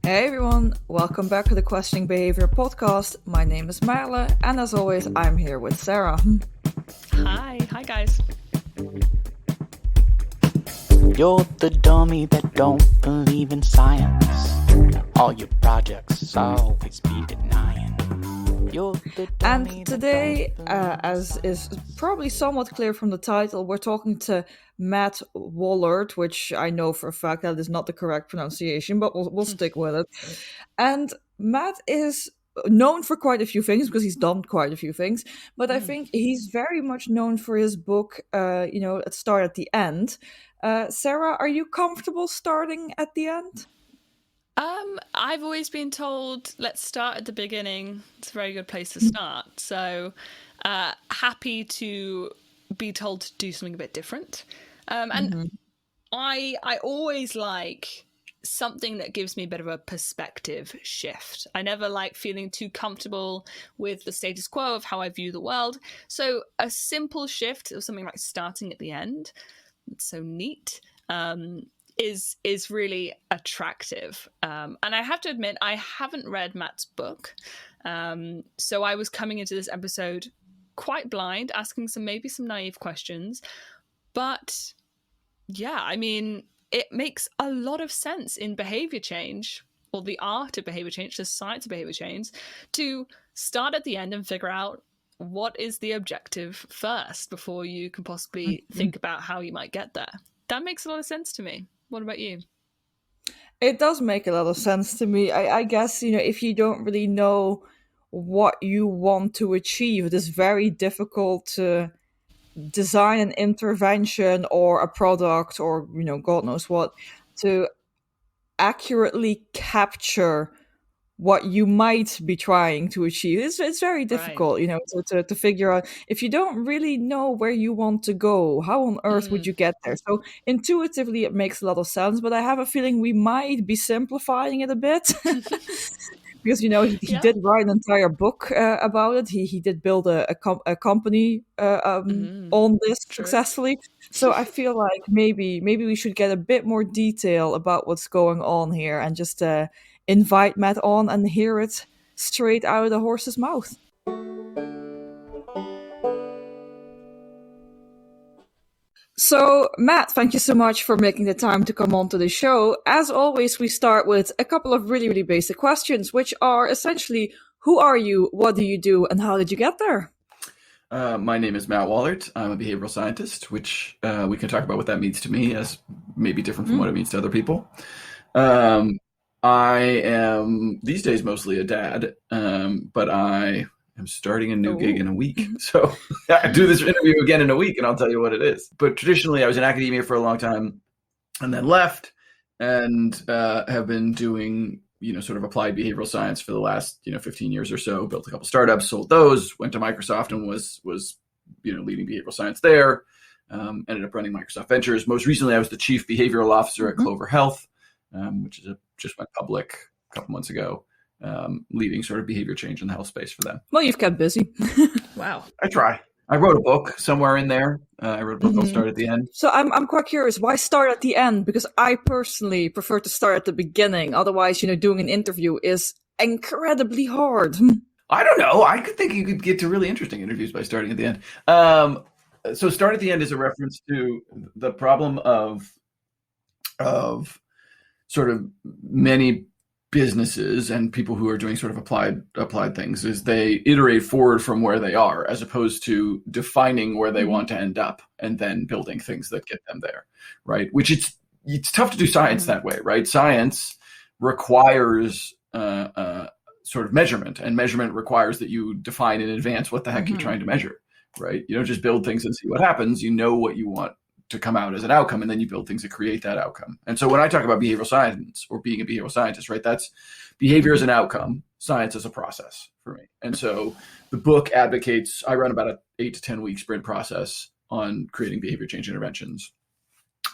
Hey everyone, welcome back to the Questioning Behavior podcast. My name is Marle, and as always, I'm here with Sarah. Hi guys. You're the dummy that don't believe in science. All your projects always be denying. You're the dummy And today, as is probably somewhat clear from the title, we're talking to Matt Wallaert, which I know for a fact that is not the correct pronunciation, but we'll stick with it. And Matt is known for quite a few things because he's done quite a few things, but I think he's very much known for his book, Let's Start at the End. Sarah, are you comfortable starting at the end? I've always been told, let's start at the beginning. It's a very good place to start. So happy to be told to do something a bit different. And I always like something that gives me a bit of a perspective shift. I never like feeling too comfortable with the status quo of how I view the world. So a simple shift of something like starting at the end, it's so neat, is really attractive. And I have to admit, I haven't read Matt's book. So I was coming into this episode quite blind, asking maybe some naive questions. But yeah, I mean, it makes a lot of sense in behavior change, or the art of behavior change, the science of behavior change, to start at the end and figure out what is the objective first before you can possibly think about how you might get there. That makes a lot of sense to me. What about you? It does make a lot of sense to me. I guess, if you don't really know what you want to achieve, it is very difficult to design an intervention or a product or, God knows what, to accurately capture what you might be trying to achieve. It's very difficult, to figure out. If you don't really know where you want to go, how on earth would you get there? So intuitively, it makes a lot of sense, but I have a feeling we might be simplifying it a bit. Because he did write an entire book about it. He did build a company on this successfully. So I feel like maybe we should get a bit more detail about what's going on here and just invite Matt on and hear it straight out of the horse's mouth. So, Matt, thank you so much for making the time to come on to the show. As always, we start with a couple of really, really basic questions, which are essentially, who are you, what do you do, and how did you get there? My name is Matt Wallaert. I'm a behavioral scientist, which we can talk about what that means to me as maybe different from what it means to other people. I am these days mostly a dad, but I am starting a new gig in a week. So I do this interview again in a week and I'll tell you what it is. But traditionally I was in academia for a long time and then left and have been doing, sort of applied behavioral science for the last, 15 years or so, built a couple startups, sold those, went to Microsoft and was leading behavioral science there. Ended up running Microsoft Ventures. Most recently, I was the chief behavioral officer at Clover Health, which just went public a couple months ago, leading sort of behavior change in the health space for them. Well, you've kept busy. Wow. I try. I wrote a book somewhere in there. I wrote a book called Start at the End. So I'm quite curious, why start at the end? Because I personally prefer to start at the beginning. Otherwise, doing an interview is incredibly hard. I don't know. I could think you could get to really interesting interviews by starting at the end. So Start at the End is a reference to the problem of sort of many businesses and people who are doing sort of applied things is they iterate forward from where they are as opposed to defining where they want to end up and then building things that get them there, right? Which it's tough to do science that way, right? Science requires sort of measurement, and measurement requires that you define in advance what the heck you're trying to measure, right? You don't just build things and see what happens. You know what you want to come out as an outcome, and then you build things that create that outcome. And so when I talk about behavioral science or being a behavioral scientist, right, that's behavior as an outcome, science as a process for me. And so the book advocates, I run about an 8 to 10 week sprint process on creating behavior change interventions.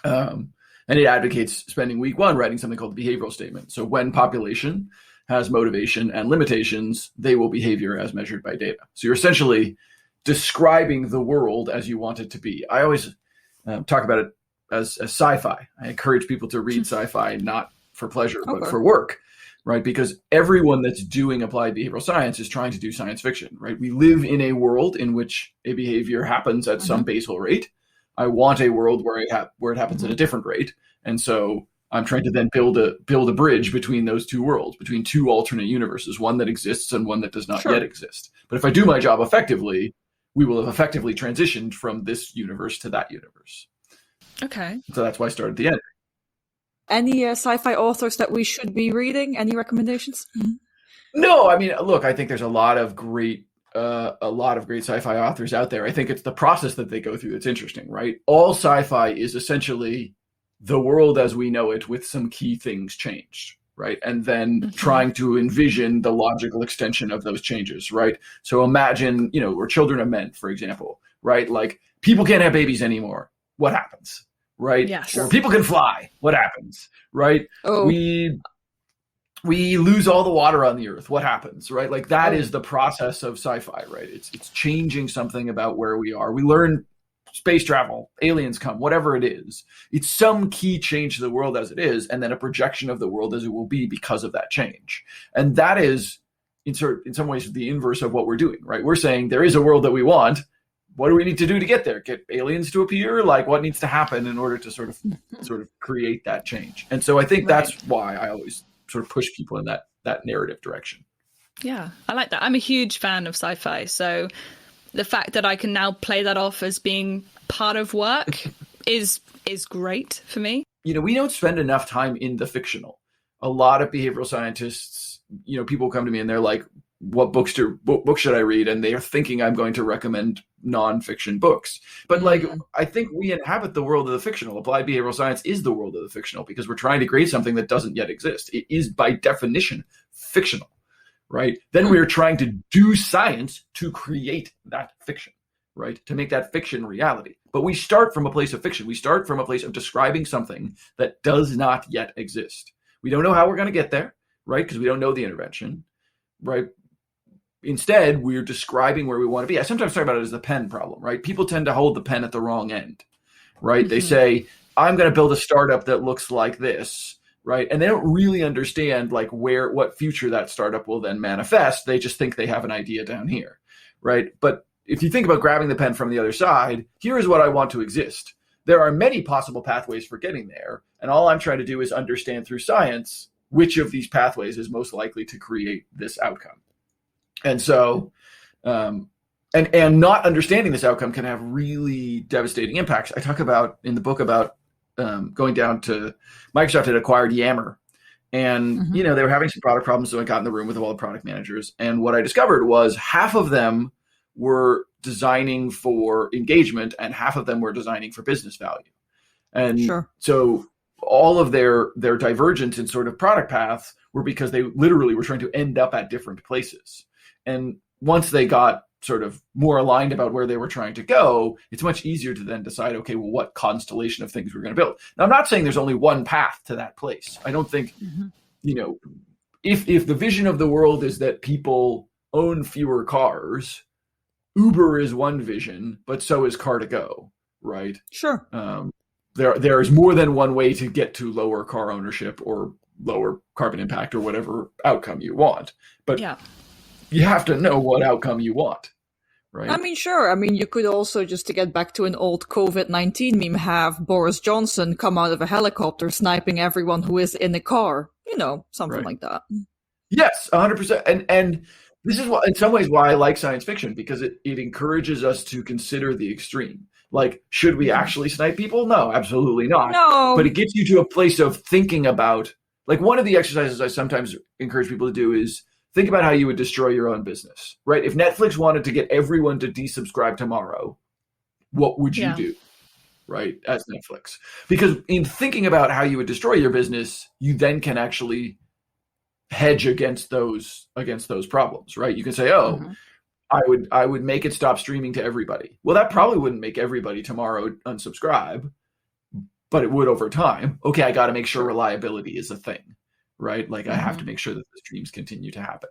And it advocates spending week one writing something called the behavioral statement. So when population has motivation and limitations, they will behavior as measured by data. So you're essentially describing the world as you want it to be. I always talk about it as sci-fi. I encourage people to read sci-fi, not for pleasure, but Okay. for work, right? Because everyone that's doing applied behavioral science is trying to do science fiction, right? We live in a world in which a behavior happens at some basal rate. I want a world where it happens at a different rate, and so I'm trying to then build a bridge between those two worlds, between two alternate universes, one that exists and one that does not yet exist. But if I do my job effectively, we will have effectively transitioned from this universe to that universe. Okay. So that's why I started at the end. Any sci-fi authors that we should be reading? Any recommendations? No, I mean, look, I think there's a lot of great sci-fi authors out there. I think it's the process that they go through that's interesting, right? All sci-fi is essentially the world as we know it with some key things changed, right? And then trying to envision the logical extension of those changes, right? So imagine, we're Children of Men, for example, right? Like people can't have babies anymore. What happens, right? Yeah, sure. Or people can fly. What happens, right? Oh. We lose all the water on the earth. What happens, right? Like that is the process of sci-fi, right? It's changing something about where we are. We learn space travel, aliens come, whatever it is. It's some key change to the world as it is, and then a projection of the world as it will be because of that change. And that is, in some ways, the inverse of what we're doing, right? We're saying there is a world that we want. What do we need to do to get there? Get aliens to appear? Like what needs to happen in order to sort of create that change? And so I think that's why I always sort of push people in that narrative direction. Yeah, I like that. I'm a huge fan of sci-fi, so the fact that I can now play that off as being part of work is great for me. We don't spend enough time in the fictional. A lot of behavioral scientists, people come to me and they're like, what books should I read? And they are thinking I'm going to recommend nonfiction books. But I think we inhabit the world of the fictional. Applied behavioral science is the world of the fictional because we're trying to create something that doesn't yet exist. It is by definition fictional, right? Then we are trying to do science to create that fiction, right? To make that fiction reality. But we start from a place of fiction. We start from a place of describing something that does not yet exist. We don't know how we're going to get there, right? Because we don't know the intervention, right? Instead, we're describing where we want to be. I sometimes talk about it as the pen problem, right? People tend to hold the pen at the wrong end, right? They say, I'm going to build a startup that looks like this, right? And they don't really understand what future that startup will then manifest. They just think they have an idea down here, right? But if you think about grabbing the pen from the other side, here is what I want to exist. There are many possible pathways for getting there. And all I'm trying to do is understand through science which of these pathways is most likely to create this outcome. And so, and not understanding this outcome can have really devastating impacts. I talk about in the book about going down to Microsoft had acquired Yammer, and they were having some product problems. So I got in the room with all the product managers, and what I discovered was half of them were designing for engagement, and half of them were designing for business value. And so all of their divergence in sort of product paths were because they literally were trying to end up at different places. And once they got sort of more aligned about where they were trying to go, it's much easier to then decide, okay, well, what constellation of things we're going to build. Now, I'm not saying there's only one path to that place. I don't think, if the vision of the world is that people own fewer cars, Uber is one vision, but so is Car2Go, right? Sure. There is more than one way to get to lower car ownership or lower carbon impact or whatever outcome you want. But you have to know what outcome you want, right? I mean, sure. I mean, you could also, just to get back to an old COVID-19 meme, have Boris Johnson come out of a helicopter sniping everyone who is in a car. Something like that. Yes, 100%. And this is in some ways why I like science fiction, because it encourages us to consider the extreme. Like, should we actually snipe people? No, absolutely not. No. But it gets you to a place of thinking about, like, one of the exercises I sometimes encourage people to do is think about how you would destroy your own business, right? If Netflix wanted to get everyone to desubscribe tomorrow, what would you do, right, as Netflix? Because in thinking about how you would destroy your business, you then can actually hedge against those problems, right? You can say, I would make it stop streaming to everybody. Well, that probably wouldn't make everybody tomorrow unsubscribe, but it would over time. Okay, I got to make sure reliability is a thing, right? Like I have to make sure that the streams continue to happen.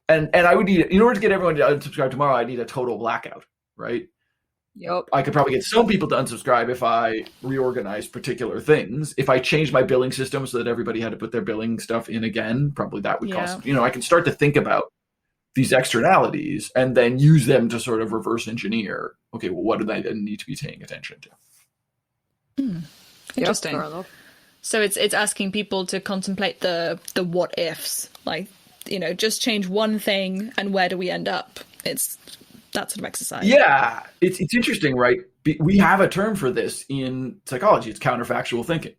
And I would need, in order to get everyone to unsubscribe tomorrow, I need a total blackout, right? Yep. I could probably get some people to unsubscribe if I reorganized particular things. If I changed my billing system so that everybody had to put their billing stuff in again, probably that would cost. I can start to think about these externalities and then use them to sort of reverse engineer. Okay, well, what do they then need to be paying attention to? Interesting. Yep, fair enough. So it's asking people to contemplate the what ifs, like, just change one thing and where do we end up? It's that sort of exercise. Yeah, it's interesting, right? We have a term for this in psychology. It's counterfactual thinking,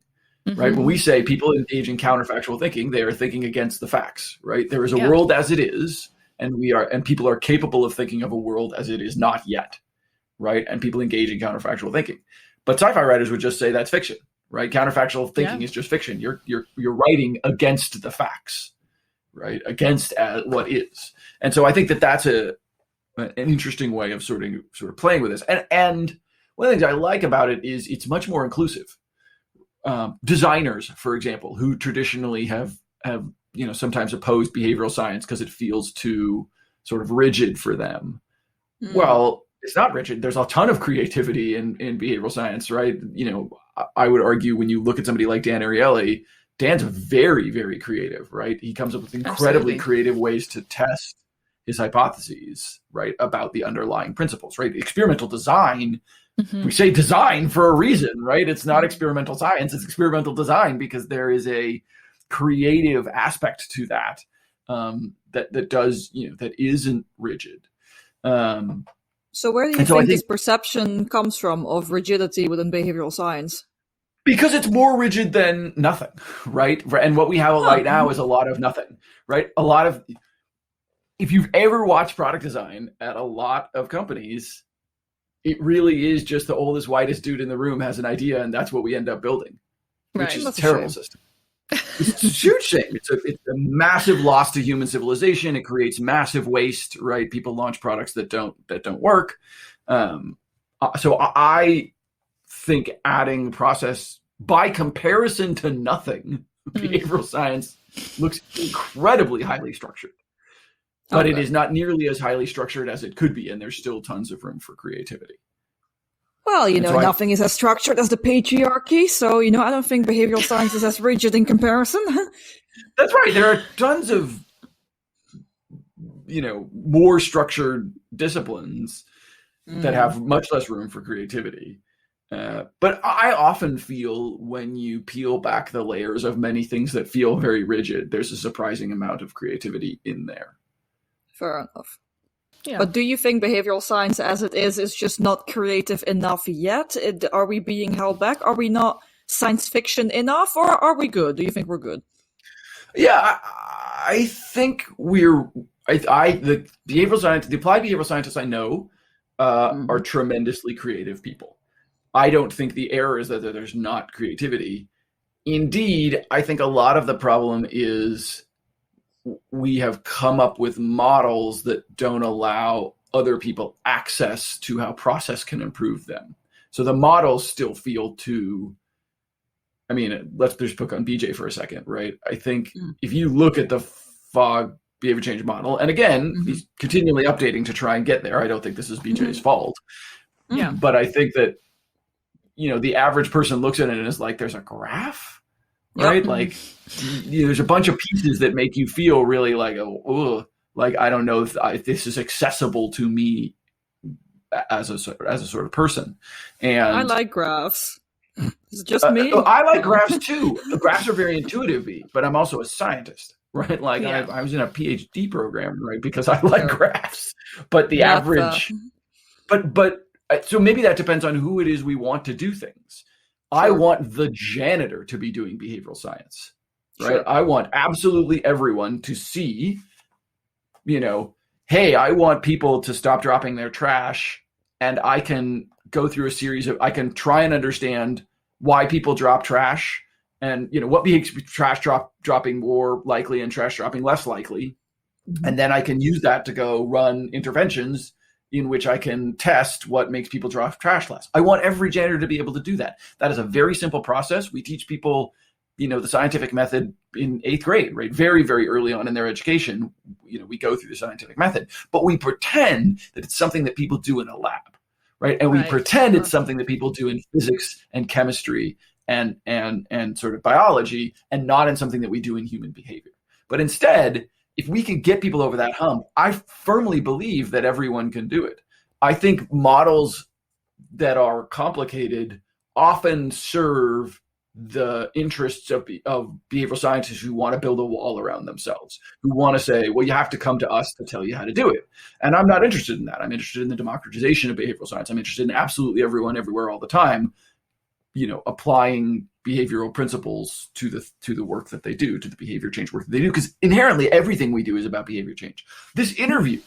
right? When we say people engage in counterfactual thinking, they are thinking against the facts, right? There is a world as it is, and people are capable of thinking of a world as it is not yet, right? And people engage in counterfactual thinking. But sci-fi writers would just say that's fiction, right? Counterfactual thinking is just fiction. You're writing against the facts, right? Against what is. And so I think that's an interesting way of sort of playing with this. And one of the things I like about it is it's much more inclusive. Designers, for example, who traditionally have sometimes opposed behavioral science because it feels too sort of rigid for them. Well, it's not rigid. There's a ton of creativity in behavioral science, right? I would argue when you look at somebody like Dan Ariely, Dan's very, very creative, right? He comes up with incredibly creative ways to test his hypotheses, right, about the underlying principles, right? Experimental design, we say design for a reason, right? It's not experimental science, it's experimental design because there is a creative aspect to that that does, that isn't rigid. So where do you think this perception comes from of rigidity within behavioral science? Because it's more rigid than nothing, right? And what we have right now is a lot of nothing, right? If you've ever watched product design at a lot of companies, it really is just the oldest, whitest dude in the room has an idea, and that's what we end up building, which is a terrible system. It's a huge shame. It's a massive loss to human civilization. It creates massive waste, right? People launch products that don't work. So I think adding process by comparison to nothing, behavioral science looks incredibly highly structured. But it is not nearly as highly structured as it could be, and there's still tons of room for creativity. Well, nothing is as structured as the patriarchy, so, I don't think behavioral science is as rigid in comparison. That's right. There are tons of, more structured disciplines that have much less room for creativity. But I often feel when you peel back the layers of many things that feel very rigid, there's a surprising amount of creativity in there. Fair enough. Yeah. But do you think behavioral science as it is just not creative enough yet? Are we being held back? Are we not science fiction enough? Or are we good? Do you think we're good? Yeah, I think the applied behavioral scientists I know are tremendously creative people. I don't think the error is that there's not creativity. Indeed, I think a lot of the problem is we have come up with models that don't allow other people access to how process can improve them. So the models still feel let's just pick on BJ for a second, right? I think if you look at the FOG behavior change model, and again, he's continually updating to try and get there. I don't think this is BJ's fault. Yeah. But I think that, the average person looks at it and is like, there's a graph? Right? Like, there's a bunch of pieces that make you feel really like, I don't know if this is accessible to me as a sort of person. And I like graphs. It's just me. I like graphs too. The graphs are very intuitive, but I'm also a scientist, right? Like I was in a PhD program, right? Because I like graphs. But the average, so maybe that depends on who it is we want to do things. Sure. I want the janitor to be doing behavioral science, right? Sure. I want absolutely everyone to see, hey, I want people to stop dropping their trash, and I can go through a series I can try and understand why people drop trash and, what makes trash dropping more likely and trash dropping less likely. And then I can use that to go run interventions in which I can test what makes people drop trash less. I want every janitor to be able to do that. That is a very simple process. We teach people, the scientific method in 8th grade, right? Very, very early on in their education, we go through the scientific method, but we pretend that it's something that people do in a lab. right? And we Right. pretend it's something that people do in physics and chemistry and sort of biology, and not in something that we do in human behavior. But instead, if we can get people over that hump, I firmly believe that everyone can do it. I think models that are complicated often serve the interests of behavioral scientists who want to build a wall around themselves, who want to say, well, you have to come to us to tell you how to do it. And I'm not interested in that. I'm interested in the democratization of behavioral science. I'm interested in absolutely everyone, everywhere, all the time, applying behavioral principles to the work that they do, to the behavior change work that they do, because inherently everything we do is about behavior change. This interview,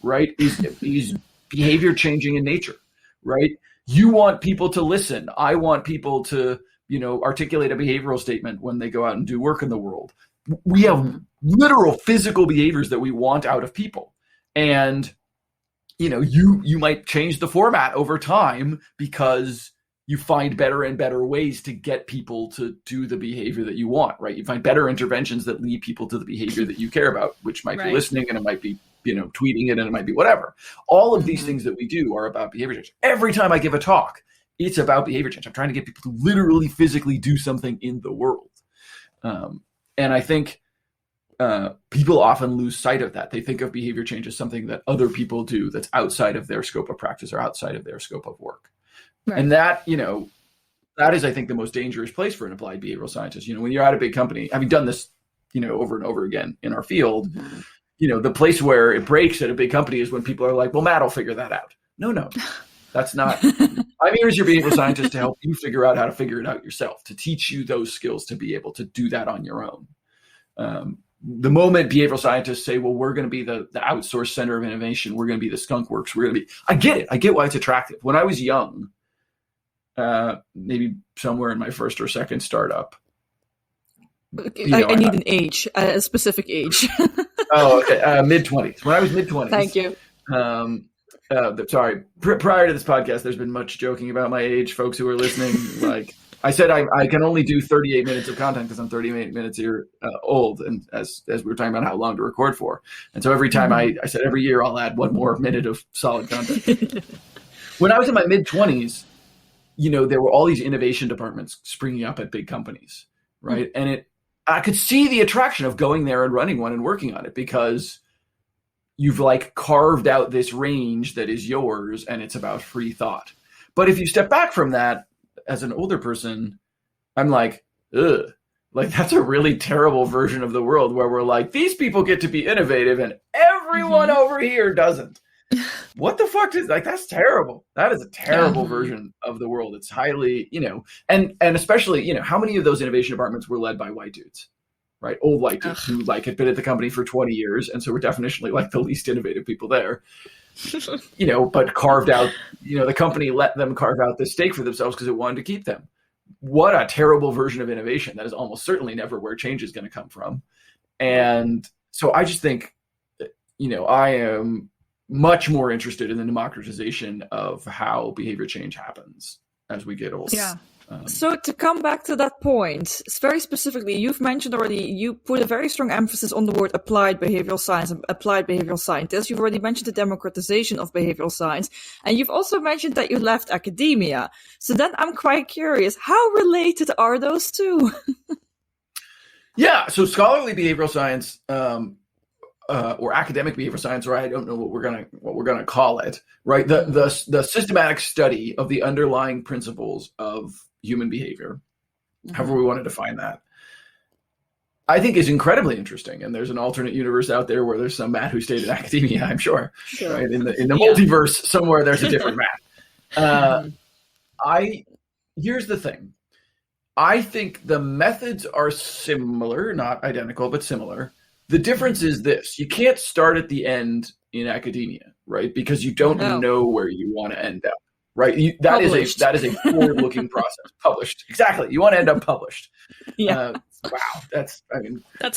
right, is behavior changing in nature, right? You want people to listen. I want people to, articulate a behavioral statement when they go out and do work in the world. We have literal physical behaviors that we want out of people. And, you might change the format over time because you find better and better ways to get people to do the behavior that you want, right? You find better interventions that lead people to the behavior that you care about, which might be listening, and it might be, tweeting it, and it might be whatever. All of these things that we do are about behavior change. Every time I give a talk, it's about behavior change. I'm trying to get people to literally physically do something in the world. And I think people often lose sight of that. They think of behavior change as something that other people do that's outside of their scope of practice or outside of their scope of work. Right. And that, that is, I think, the most dangerous place for an applied behavioral scientist. When you're at a big company, having done this, over and over again in our field, the place where it breaks at a big company is when people are like, well, Matt will figure that out. No, that's not. I'm here as your behavioral scientist to help you figure out how to figure it out yourself, to teach you those skills to be able to do that on your own. The moment behavioral scientists say, well, we're going to be the outsourced center of innovation, we're going to be the skunk works, we're going to be, I get it. I get why it's attractive. When I was young, maybe somewhere in my first or second startup. I need an age, a specific age. Oh, okay. Mid-20s. When I was mid-20s. Thank you. Sorry. Prior to this podcast, there's been much joking about my age. Folks who are listening, like I said, I can only do 38 minutes of content because I'm 38 minutes old, and as we were talking about how long to record for. And so every time I said every year I'll add one more minute of solid content. When I was in my mid-20s, there were all these innovation departments springing up at big companies, right? And I could see the attraction of going there and running one and working on it, because you've carved out this range that is yours and it's about free thought. But if you step back from that as an older person, I'm like, ugh, that's a really terrible version of the world where we're like, these people get to be innovative and everyone over here doesn't. What the fuck is that's terrible. That is a terrible version of the world. It's highly, and especially, how many of those innovation departments were led by white dudes, right? Old white dudes who had been at the company for 20 years. And so we're definitionally the least innovative people there, but carved out, the company let them carve out this stake for themselves because it wanted to keep them. What a terrible version of innovation. That is almost certainly never where change is going to come from. And so I just think, I am much more interested in the democratization of how behavior change happens as we get older. Yeah. So to come back to that point, very specifically, you've mentioned already, you put a very strong emphasis on the word applied behavioral science and applied behavioral scientists. You've already mentioned the democratization of behavioral science, and you've also mentioned that you left academia. So then I'm quite curious, how related are those two? Yeah, so scholarly behavioral science, or academic behavioral science, or I don't know what we're gonna call it, right? The systematic study of the underlying principles of human behavior, however we want to define that, I think is incredibly interesting. And there's an alternate universe out there where there's some Matt who stayed in academia, I'm sure. Right? In the multiverse somewhere there's a different Matt. Here's the thing. I think the methods are similar, not identical, but similar. The difference is this: you can't start at the end in academia, right? Because you don't know where you want to end up, right? That is a forward-looking process. Published, exactly. You want to end up published. Yeah. Wow, that's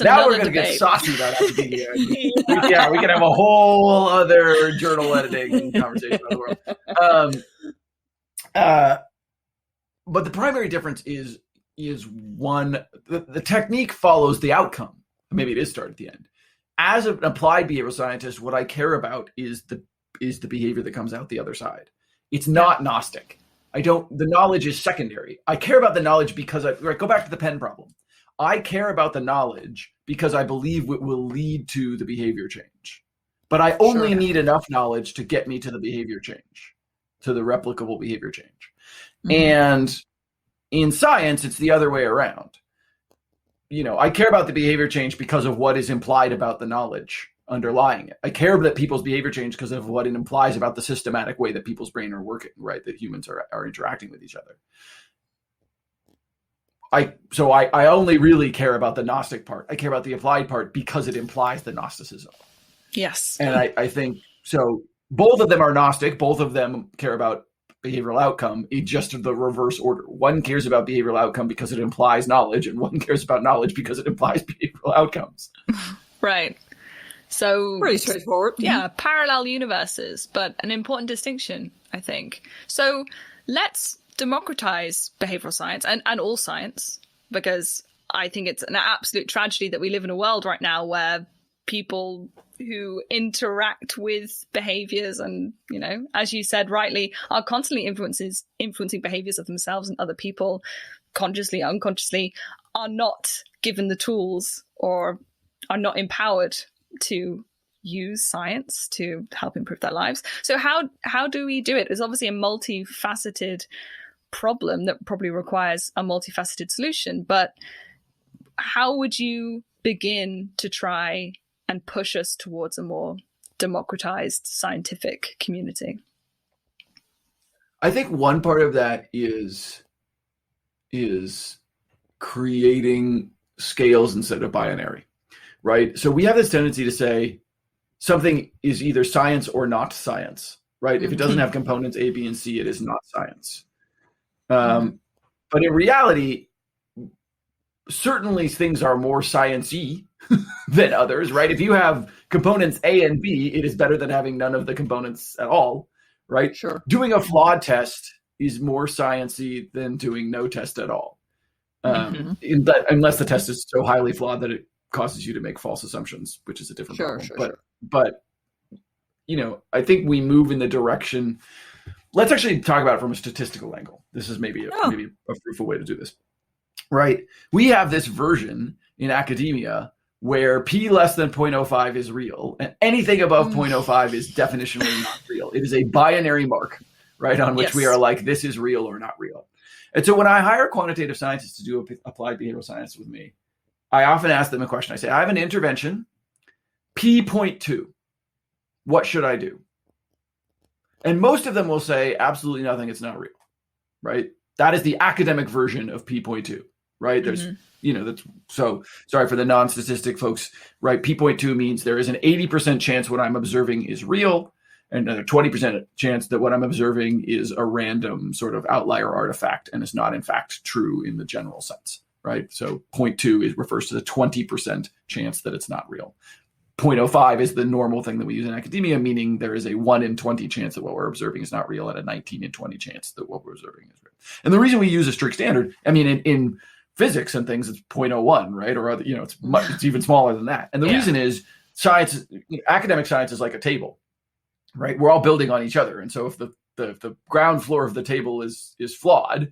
now we're going to get saucy about academia. We can have a whole other journal editing conversation about the world. But the primary difference is one: the technique follows the outcome. Maybe it is start at the end. As an applied behavioral scientist, what I care about is the behavior that comes out the other side. It's not Gnostic. The knowledge is secondary. I care about the knowledge because go back to the pen problem. I care about the knowledge because I believe it will lead to the behavior change. But I only need enough knowledge to get me to the behavior change, to the replicable behavior change. And in science, it's the other way around. I care about the behavior change because of what is implied about the knowledge underlying it. I care that people's behavior change because of what it implies about the systematic way that people's brain are working, right? That humans are interacting with each other. So I only really care about the Gnostic part. I care about the applied part because it implies the Gnosticism. Yes. And I think, so both of them are Gnostic. Both of them care about behavioral outcome in just the reverse order. One cares about behavioral outcome because it implies knowledge, and one cares about knowledge because it implies behavioral outcomes. Right. So Pretty straightforward. Yeah, parallel universes, but an important distinction, I think. So let's democratize behavioral science and all science, because I think it's an absolute tragedy that we live in a world right now where people who interact with behaviors and, as you said rightly, are constantly influencing behaviors of themselves and other people, consciously, unconsciously, are not given the tools or are not empowered to use science to help improve their lives. So how do we do it? It's obviously a multifaceted problem that probably requires a multifaceted solution, but how would you begin to try and push us towards a more democratized scientific community? I think one part of that is creating scales instead of binary, right? So we have this tendency to say something is either science or not science, right? If it doesn't have components A, B, and C, it is not science. But in reality, certainly things are more science-y than others, right? If you have components A and B, it is better than having none of the components at all, right? Sure. Doing a flawed test is more science-y than doing no test at all. Unless the test is so highly flawed that it causes you to make false assumptions, which is a different problem. But I think we move in the direction. Let's actually talk about it from a statistical angle. This is maybe a fruitful way to do this, right? We have this version in academia where p less than 0.05 is real, and anything above 0.05 is definitionally not real. It is a binary mark, right, on which we are like, this is real or not real. And so when I hire quantitative scientists to do applied behavioral science with me, I often ask them a question. I say, I have an intervention, p.2. What should I do? And most of them will say, absolutely nothing. It's not real, right? That is the academic version of p.2, right? There's, that's so sorry for the non-statistic folks, right? p.2 means there is an 80% chance what I'm observing is real, and a 20% chance that what I'm observing is a random sort of outlier artifact and is not in fact true in the general sense, right? So 0.2 refers to the 20% chance that it's not real. 0.05 is the normal thing that we use in academia, meaning there is a 1 in 20 chance that what we're observing is not real and a 19 in 20 chance that what we're observing is real. And the reason we use a strict standard, I mean, in physics and things, it's 0.01, right? Or other, it's even smaller than that. And the reason is science, academic science is like a table, right? We're all building on each other. And so if the ground floor of the table is flawed,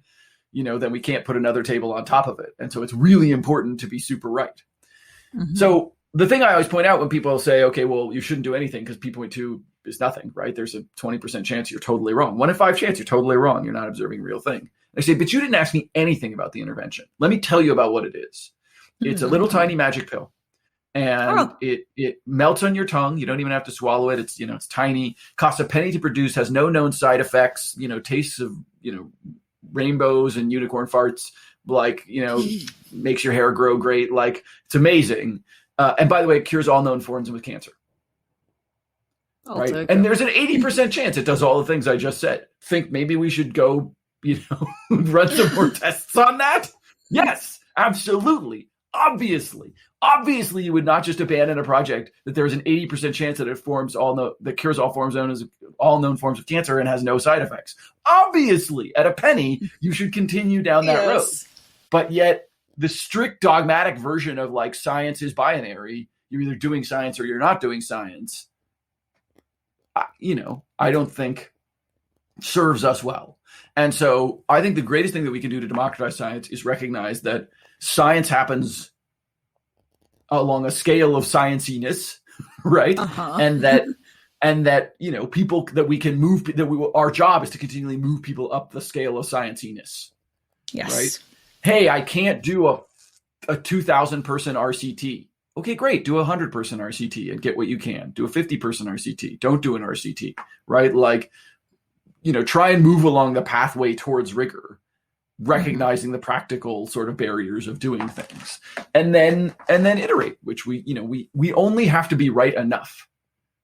then we can't put another table on top of it. And so it's really important to be super right. So the thing I always point out when people say, okay, well, you shouldn't do anything because p.2 is nothing, right? There's a 20% chance you're totally wrong. 1 in 5 chance you're totally wrong. You're not observing a real thing. I say, but you didn't ask me anything about the intervention. Let me tell you about what it is. It's a little tiny magic pill. And it melts on your tongue. You don't even have to swallow it. It's, it's tiny, costs a penny to produce, has no known side effects, tastes of, rainbows and unicorn farts, makes your hair grow great. Like, it's amazing. And by the way, it cures all known forms of cancer. Right? And there's an 80% chance it does all the things I just said. Think maybe we should go, run some more tests on that? Yes, absolutely. Obviously, you would not just abandon a project that there's an 80% chance that that cures all forms known as all known forms of cancer and has no side effects. Obviously, at a penny, you should continue down that road. But yet, the strict dogmatic version of like science is binary. You're either doing science or you're not doing science. I don't think serves us well. And so I think the greatest thing that we can do to democratize science is recognize that science happens along a scale of scienciness, right? And that people that we can move, our job is to continually move people up the scale of scienciness. Yes. Right. Hey, I can't do a 2,000 person RCT. Okay, great. Do a 100-person RCT and get what you can. Do a 50-person RCT. Don't do an RCT, right? Like, try and move along the pathway towards rigor, recognizing the practical sort of barriers of doing things, and then iterate, which we only have to be right enough,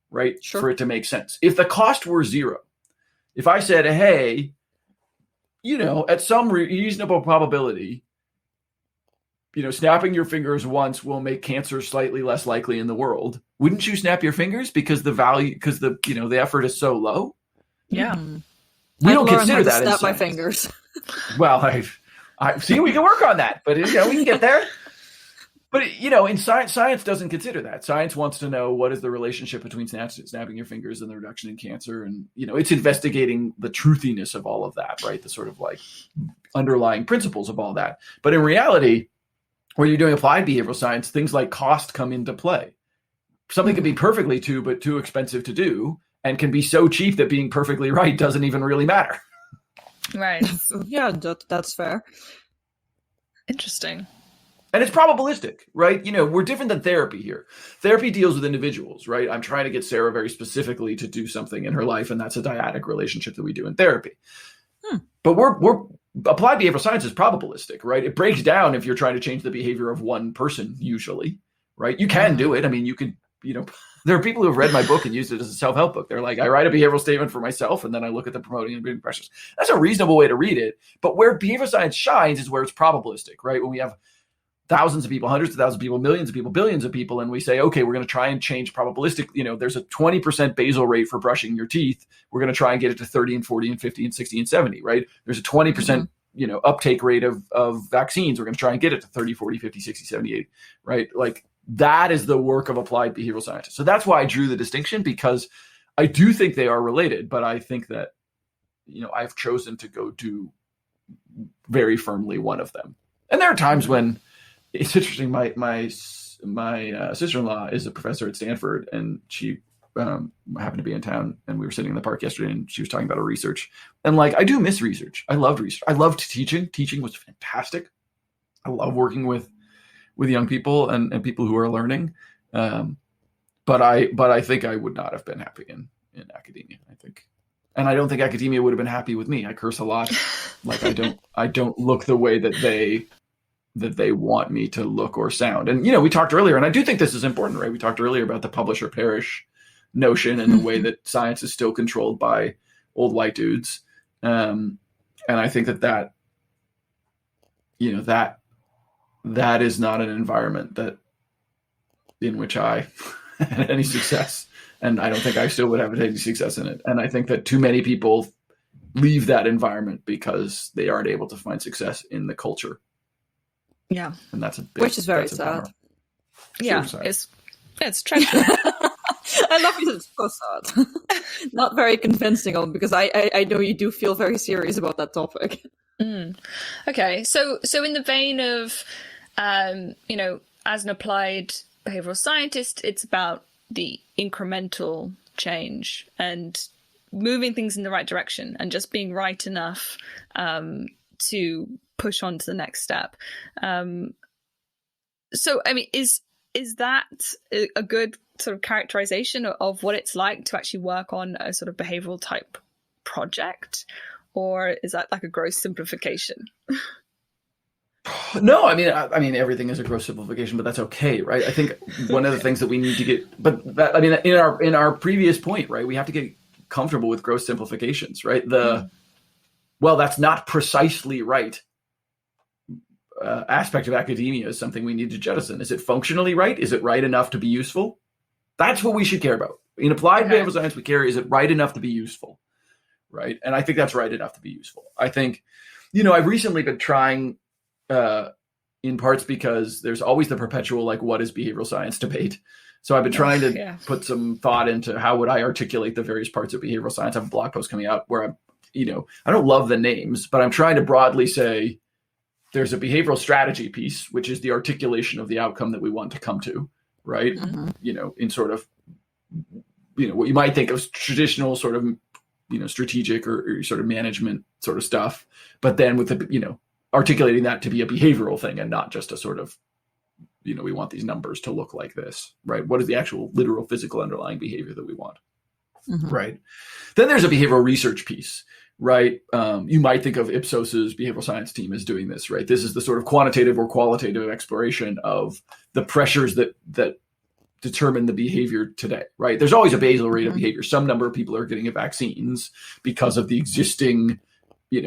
right? Sure. For it to make sense. If the cost were zero, if I said, hey, at some reasonable probability, snapping your fingers once will make cancer slightly less likely in the world. Wouldn't you snap your fingers because the effort is so low? Yeah. We don't consider that. Snap my fingers. Well, I see. We can work on that, but we can get there. But in science doesn't consider that. Science wants to know what is the relationship between snapping your fingers and the reduction in cancer, and it's investigating the truthiness of all of that, right? The sort of like underlying principles of all that. But in reality, when you're doing applied behavioral science, things like cost come into play. Something can be perfectly too expensive to do, and can be so cheap that being perfectly right doesn't even really matter. Right. Yeah, that's fair. Interesting. And it's probabilistic, right? We're different than therapy here. Therapy deals with individuals, right? I'm trying to get Sarah very specifically to do something in her life, and that's a dyadic relationship that we do in therapy. But we're applied behavioral science is probabilistic, right? It breaks down if you're trying to change the behavior of one person, usually, right? You can do it. I mean, you could, there are people who have read my book and used it as a self-help book. They're like, I write a behavioral statement for myself, and then I look at the promoting and breeding pressures. That's a reasonable way to read it. But where behavioral science shines is where it's probabilistic, right? When we have thousands of people, hundreds of thousands of people, millions of people, billions of people, and we say, okay, we're going to try and change probabilistic. There's a 20% basal rate for brushing your teeth. We're going to try and get it to 30 and 40 and 50 and 60 and 70, right? There's a 20%, uptake rate of vaccines. We're going to try and get it to 30, 40, 50, 60, 70, 80, right? Like that is the work of applied behavioral scientists. So that's why I drew the distinction, because I do think they are related, but I think that, I've chosen to go do very firmly one of them. And there are times when, it's interesting. My sister-in-law is a professor at Stanford, and she happened to be in town, and we were sitting in the park yesterday, and she was talking about her research. And I do miss research. I loved research. I loved teaching. Teaching was fantastic. I love working with young people and people who are learning. But I think I would not have been happy in academia. I think, and I don't think academia would have been happy with me. I curse a lot. I don't look the way that they want me to look or sound. And, we talked earlier, and I do think this is important, right? We talked earlier about the publish or perish notion and the way that science is still controlled by old white dudes. And I think that is not an environment in which I had any success. And I don't think I still would have any success in it. And I think that too many people leave that environment because they aren't able to find success in the culture. Yeah. And that's which is very sad. Yeah, it's tragic. I love you. It's so sad. Not very convincing, because I know you do feel very serious about that topic. Okay, so in the vein of, as an applied behavioral scientist, it's about the incremental change and moving things in the right direction and just being right enough to push on to the next step. So, I mean, is that a good sort of characterization of what it's like to actually work on a sort of behavioral type project? Or is that like a gross simplification? No, I mean, everything is a gross simplification, but that's okay, right? I think one of the things that we need to get, in our previous point, right, we have to get comfortable with gross simplifications, right? Well, that's not precisely right. Aspect of academia is something we need to jettison. Is it functionally right? Is it right enough to be useful? That's what we should care about. In applied behavioral science, we care, is it right enough to be useful? Right. And I think that's right enough to be useful. I think, I've recently been trying, in parts because there's always the perpetual, what is behavioral science debate. So I've been trying to put some thought into how would I articulate the various parts of behavioral science. I have a blog post coming out where I'm I don't love the names, but I'm trying to broadly say there's a behavioral strategy piece, which is the articulation of the outcome that we want to come to, right? In sort of, what you might think of traditional sort of, strategic or sort of management sort of stuff, but then with the, articulating that to be a behavioral thing and not just a sort of, we want these numbers to look like this, right? What is the actual literal physical underlying behavior that we want, right? Then there's a behavioral research piece, right? You might think of Ipsos's behavioral science team as doing this, right? This is the sort of quantitative or qualitative exploration of the pressures that determine the behavior today, right? There's always a basal rate of behavior. Some number of people are getting vaccines because of the existing,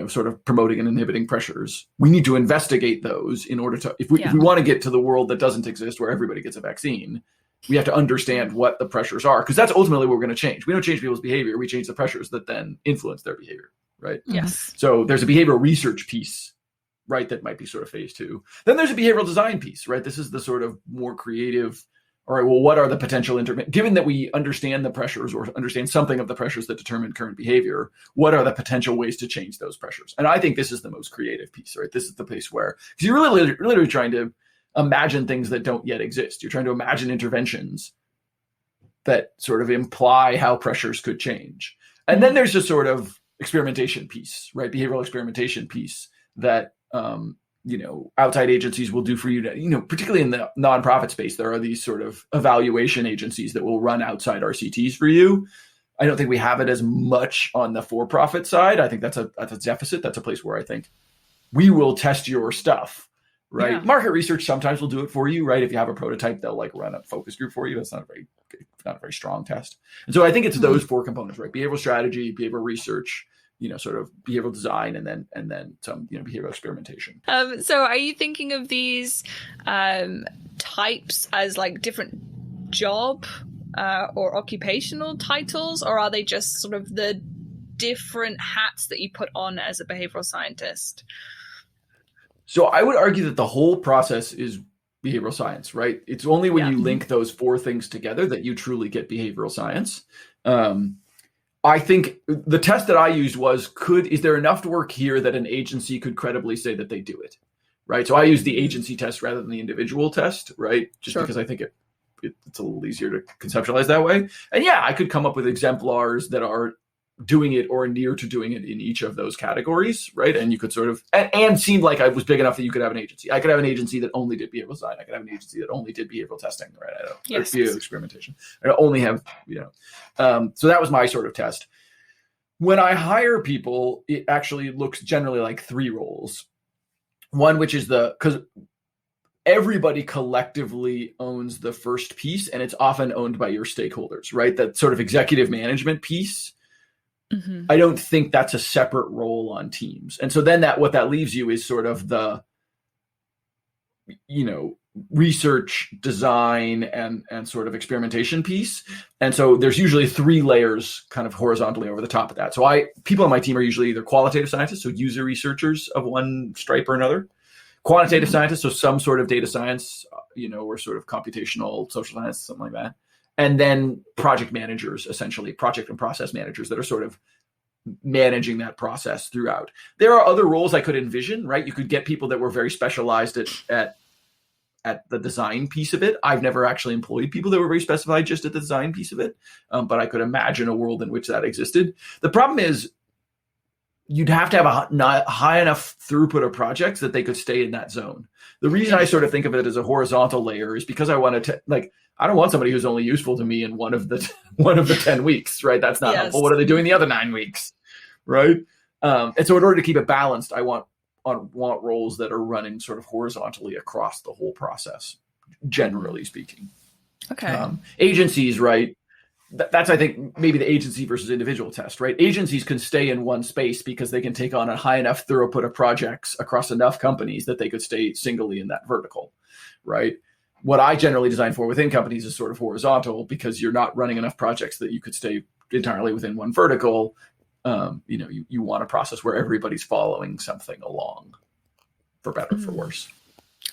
sort of promoting and inhibiting pressures. We need to investigate those in order to, if we want to get to the world that doesn't exist where everybody gets a vaccine, we have to understand what the pressures are, because that's ultimately what we're going to change. We don't change people's behavior. We change the pressures that then influence their behavior, right? Yes. So there's a behavioral research piece, right? That might be sort of phase 2. Then there's a behavioral design piece, right? This is the sort of more creative, all right, well, what are the potential given that we understand the pressures or understand something of the pressures that determine current behavior, what are the potential ways to change those pressures? And I think this is the most creative piece, right? This is the place where, because you're literally trying to imagine things that don't yet exist. You're trying to imagine interventions that sort of imply how pressures could change. And then there's just sort of experimentation piece, right? Behavioral experimentation piece that, outside agencies will do for you to, particularly in the nonprofit space, there are these sort of evaluation agencies that will run outside RCTs for you. I don't think we have it as much on the for-profit side. I think that's a deficit. That's a place where I think we will test your stuff, right? Yeah. Market research sometimes will do it for you, right? If you have a prototype, they'll run a focus group for you. That's not a very strong test. And so I think it's those 4 components, right? Behavioral strategy, behavioral research, sort of behavioral design, and then some, behavioral experimentation. So are you thinking of these types as different job or occupational titles, or are they just sort of the different hats that you put on as a behavioral scientist? So I would argue that the whole process is behavioral science, right? It's only when you link those 4 things together that you truly get behavioral science. I think the test that I used was, is there enough work here that an agency could credibly say that they do it, right? So I used the agency test rather than the individual test, right? Just because I think it's a little easier to conceptualize that way. And I could come up with exemplars that are doing it or near to doing it in each of those categories, right? And you could sort of, and seemed like I was big enough that you could have an agency. I could have an agency that only did behavioral design. I could have an agency that only did behavioral testing, right? I don't, yes. Behavioral experimentation. I only have, so that was my sort of test. When I hire people, it actually looks generally like 3 roles. One, which is because everybody collectively owns the first piece, and it's often owned by your stakeholders, right? That sort of executive management piece. I don't think that's a separate role on teams. And so then what that leaves you is sort of the, research, design, and sort of experimentation piece. And so there's usually 3 layers kind of horizontally over the top of that. So people on my team are usually either qualitative scientists, so user researchers of one stripe or another, quantitative scientists, so some sort of data science, or sort of computational social science, something like that. And then project managers, essentially project and process managers that are sort of managing that process throughout. There are other roles I could envision, right? You could get people that were very specialized at the design piece of it. I've never actually employed people that were very specified just at the design piece of it, but I could imagine a world in which that existed. The problem is you'd have to have a high enough throughput of projects that they could stay in that zone. The reason I sort of think of it as a horizontal layer is because I wanted to, I don't want somebody who's only useful to me in one of the 10 weeks, right? That's not helpful. What are they doing the other 9 weeks, right? And so in order to keep it balanced, I want roles that are running sort of horizontally across the whole process, generally speaking. Okay. Agencies, right? That's, I think, maybe the agency versus individual test, right? Agencies can stay in one space because they can take on a high enough throughput of projects across enough companies that they could stay singly in that vertical, right? What I generally design for within companies is sort of horizontal because you're not running enough projects that you could stay entirely within one vertical. You want a process where everybody's following something along, for better, for worse.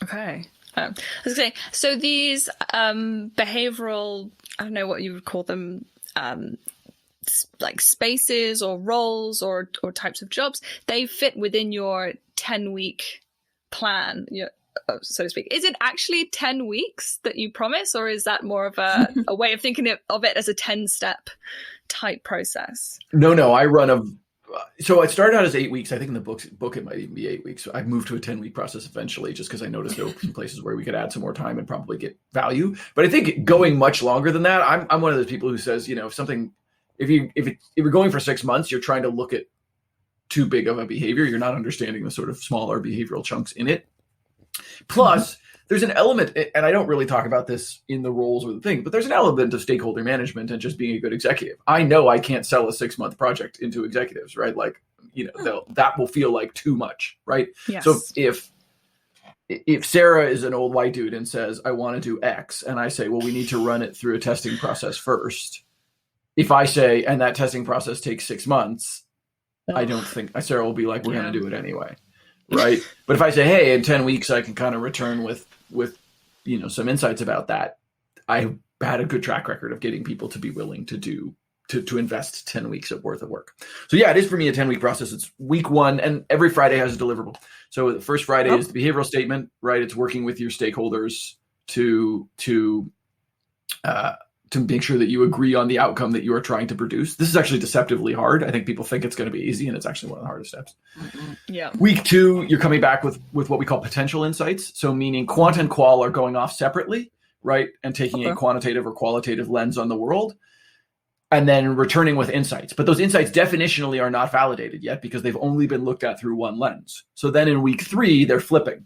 Okay. I was saying, so these behavioral, I don't know what you would call them, like spaces or roles or types of jobs, they fit within your 10-week plan, so to speak. Is it actually 10 weeks that you promise, or is that more of a way of thinking of it as a 10-step type process? No, I run so it started out as 8 weeks. I think in the book it might even be 8 weeks. So I moved to a 10-week process eventually, just because I noticed there were some places where we could add some more time and probably get value. But I think going much longer than that, I'm one of those people who says, if you're going for 6 months, you're trying to look at too big of a behavior. You're not understanding the sort of smaller behavioral chunks in it. Plus, there's an element, and I don't really talk about this in the roles or the thing, but there's an element of stakeholder management and just being a good executive. I know I can't sell a 6-month project into executives, right? Like, that will feel like too much, right? Yes. So if Sarah is an old white dude and says, I want to do X, and I say, well, we need to run it through a testing process first. If I say, and that testing process takes 6 months, I don't think Sarah will be like, we're going to do it anyway. Right. But if I say, hey, in 10 weeks, I can kind of return with some insights about that. I had a good track record of getting people to be willing to invest 10 weeks worth of work. So yeah, it is for me a 10-week process. It's week 1 and every Friday has a deliverable. So the first Friday is the behavioral statement, right? It's working with your stakeholders to make sure that you agree on the outcome that you are trying to produce. This is actually deceptively hard. I think people think it's going to be easy, and it's actually one of the hardest steps. Yeah. Week 2, you're coming back with what we call potential insights. So meaning quant and qual are going off separately, right? And taking a quantitative or qualitative lens on the world, and then returning with insights. But those insights definitionally are not validated yet because they've only been looked at through one lens. So then in week 3, they're flipping.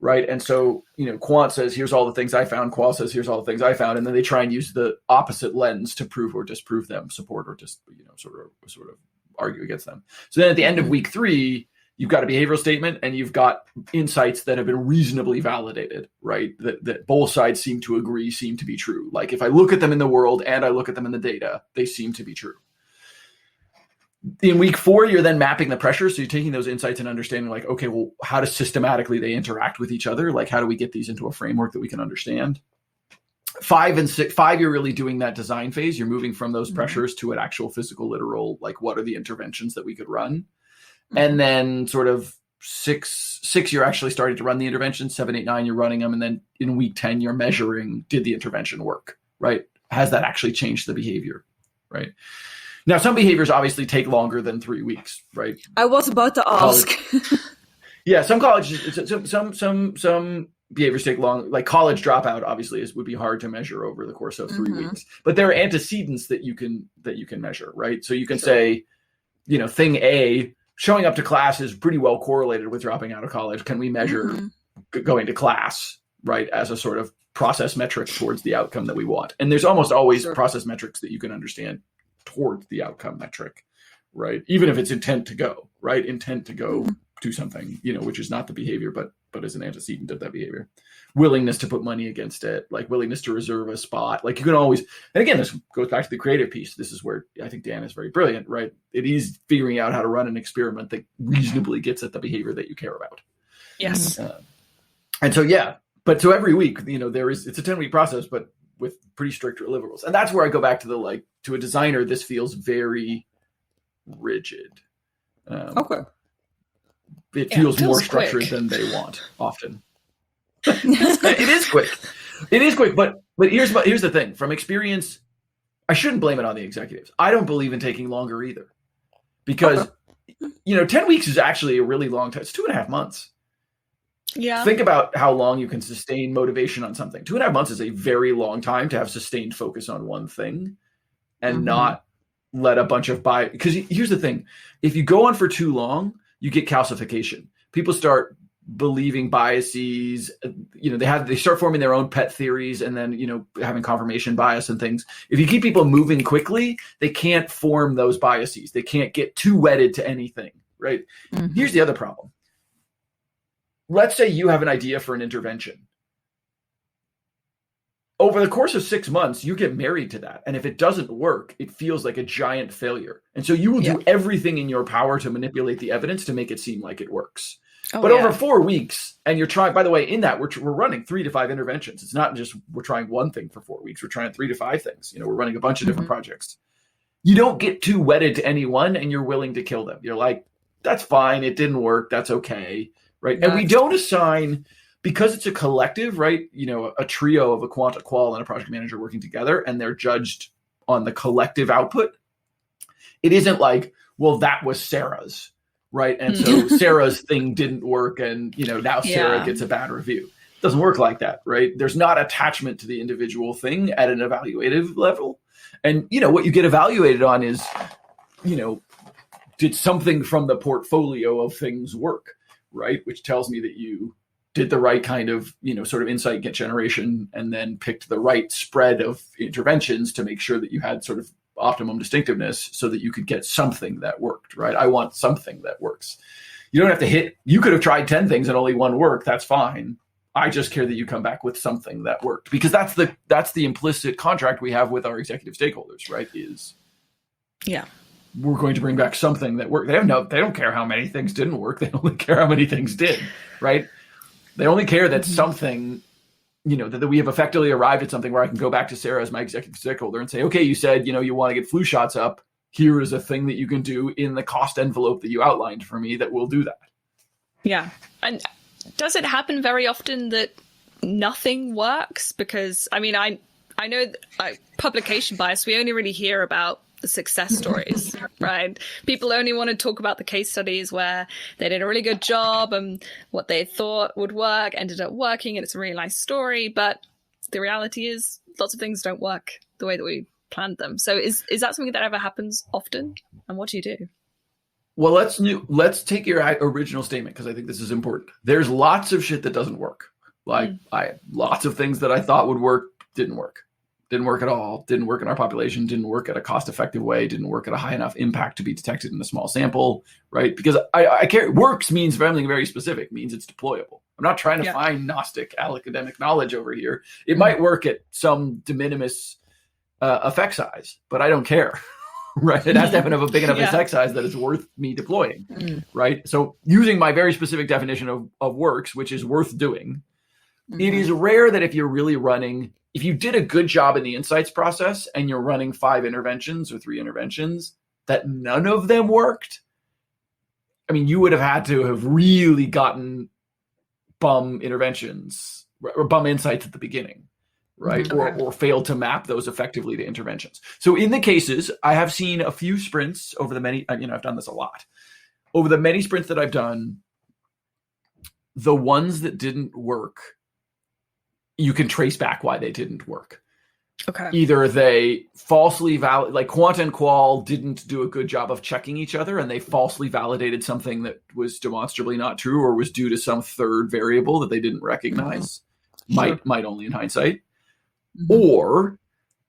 Right. And so, quant says, here's all the things I found. Qual says, here's all the things I found. And then they try and use the opposite lens to prove or disprove them, support or just, sort of argue against them. So then at the end of week 3, you've got a behavioral statement and you've got insights that have been reasonably validated, right? That both sides seem to agree, seem to be true. Like if I look at them in the world and I look at them in the data, they seem to be true. In week 4, you're then mapping the pressure. So you're taking those insights and understanding like, okay, well, how do systematically they interact with each other? Like, how do we get these into a framework that we can understand? 5 and 6, 5, you're really doing that design phase. You're moving from those pressures to an actual physical, literal, like what are the interventions that we could run? And then sort of 6, you're actually starting to run the interventions. 7, 8, 9, you're running them. And then in week 10, you're measuring, did the intervention work, right? Has that actually changed the behavior, right? Now, some behaviors obviously take longer than 3 weeks, right? I was about to ask. Yeah, some colleges, some behaviors take long. Like college dropout, obviously, would be hard to measure over the course of 3 weeks. But there are antecedents that you can measure, right? So you can say, thing A, showing up to class is pretty well correlated with dropping out of college. Can we measure going to class, right, as a sort of process metric towards the outcome that we want? And there's almost always process metrics that you can understand towards the outcome metric, right? Even if it's intent to go, right? Intent to go do something, which is not the behavior, but is an antecedent of that behavior. Willingness to put money against it, like willingness to reserve a spot. Like you can always, and again, this goes back to the creative piece. This is where I think Dan is very brilliant, right? It is figuring out how to run an experiment that reasonably gets at the behavior that you care about. Yes. And so, yeah, but so every week, it's a 10-week process, but with pretty strict deliverables. And that's where I go back to to a designer, this feels very rigid. Okay. It feels more structured quick than they want often. It is quick. It is quick. But here's the thing. From experience, I shouldn't blame it on the executives. I don't believe in taking longer either. Because, 10 weeks is actually a really long time. It's 2.5 months. Yeah. Think about how long you can sustain motivation on something. 2.5 months is a very long time to have sustained focus on one thing and not let a bunch of because here's the thing. If you go on for too long, you get calcification. People start believing biases, they start forming their own pet theories and then, having confirmation bias and things. If you keep people moving quickly, they can't form those biases. They can't get too wedded to anything, right? Here's the other problem. Let's say you have an idea for an intervention. Over the course of 6 months, you get married to that. And if it doesn't work, it feels like a giant failure. And so you will do everything in your power to manipulate the evidence to make it seem like it works. But over 4 weeks, and you're trying, by the way, in that, we're running 3 to 5 interventions. It's not just we're trying one thing for 4 weeks. We're trying 3 to 5 things. We're running a bunch of different projects. you don't get too wedded to anyone and you're willing to kill them. You're like, that's fine. It didn't work. That's okay. Right. And we don't assign, because it's a collective, right? You know, a trio of a quant, a qual, and a project manager working together, and they're judged on the collective output. It isn't like, well, that was Sarah's, right? And so Sarah's thing didn't work, and, you know, now Sarah gets a bad review. It doesn't work like that, right? There's not attachment to the individual thing at an evaluative level. And, you know, what you get evaluated on is, you know, did something from the portfolio of things work, right? Which tells me that you did the right kind of, you know, sort of insight get generation, and then picked the right spread of interventions to make sure that you had sort of optimum distinctiveness so that you could get something that worked, right? I want something that works. You don't have to hit, you could have tried 10 things and only one worked. That's fine. I just care that you come back with something that worked, because that's the implicit contract we have with our executive stakeholders, right? Is we're going to bring back something that worked. They don't care how many things didn't work. They only care how many things did, right? They only care that something, you know, that we have effectively arrived at something where I can go back to Sarah as my executive stakeholder and say, okay, you said, you know, you want to get flu shots up. Here is a thing that you can do in the cost envelope that you outlined for me that will do that. Yeah. And does it happen very often that nothing works? Because, I mean, I know that, publication bias, we only really hear about the success stories, right? People only want to talk about the case studies where they did a really good job and what they thought would work ended up working, and it's a really nice story. But the reality is lots of things don't work the way that we planned them. So is that something that ever happens often? And what do you do? Well, let's take your original statement, because I think this is important. There's lots of shit that doesn't work. Like lots of things that I thought would work didn't work. Didn't work at all. Didn't work in our population. Didn't work at a cost-effective way. Didn't work at a high enough impact to be detected in a small sample, right? Because I care. Works means something very specific. Means it's deployable. I'm not trying to find Gnostic academic knowledge over here. It might work at some de minimis effect size, but I don't care. Right. It has to have a big enough effect size that it's worth me deploying. Right. So using my very specific definition of works, which is worth doing, it is rare that if you're really running, if you did a good job in the insights process and you're running 5 interventions or 3 interventions, that none of them worked. I mean, you would have had to have really gotten bum interventions or bum insights at the beginning. Right. Okay. Or failed to map those effectively to interventions. So in the cases, I have seen a few sprints over the many, you know, I've done this a lot. Over the many sprints that I've done, the ones that didn't work, you can trace back why they didn't work. Okay. Either they falsely like quant and qual didn't do a good job of checking each other, and they falsely validated something that was demonstrably not true, or was due to some third variable that they didn't recognize. Might only in hindsight. Or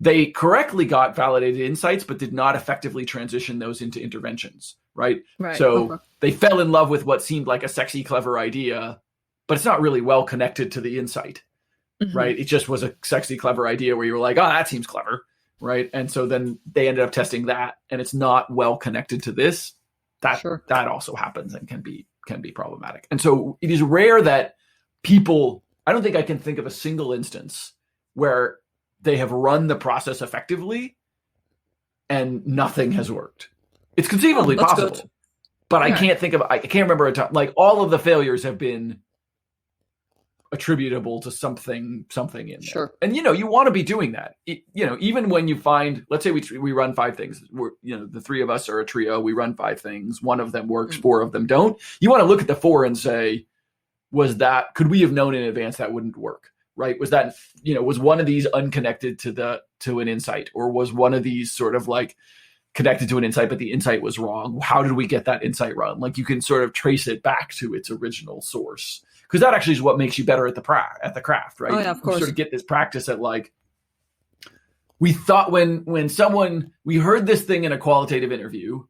they correctly got validated insights, but did not effectively transition those into interventions, right? So they fell in love with what seemed like a sexy, clever idea, but it's not really well connected to the insight, right? It just was a sexy, clever idea where you were like, oh, that seems clever, right? And so then they ended up testing that, and it's not well connected to this. That also happens and can be problematic. And so it is rare that people, I don't think I can think of a single instance where they have run the process effectively and nothing has worked. It's conceivably possible, but I can't remember a time. Like, all of the failures have been attributable to something in there. Sure. And, you know, you want to be doing that. You know, even when you find, let's say we run 5 things, the 3 of us are a trio. We run 5 things. 1 of them works, 4 of them don't. You want to look at the 4 and say, could we have known in advance that wouldn't work? Right? Was that, you know, was one of these unconnected to an insight, or was one of these sort of like connected to an insight, but the insight was wrong? How did we get that insight wrong? Like, you can sort of trace it back to its original source, because that actually is what makes you better at the craft, right? Oh, yeah, of course. You sort of get this practice at, like, we thought when we heard this thing in a qualitative interview,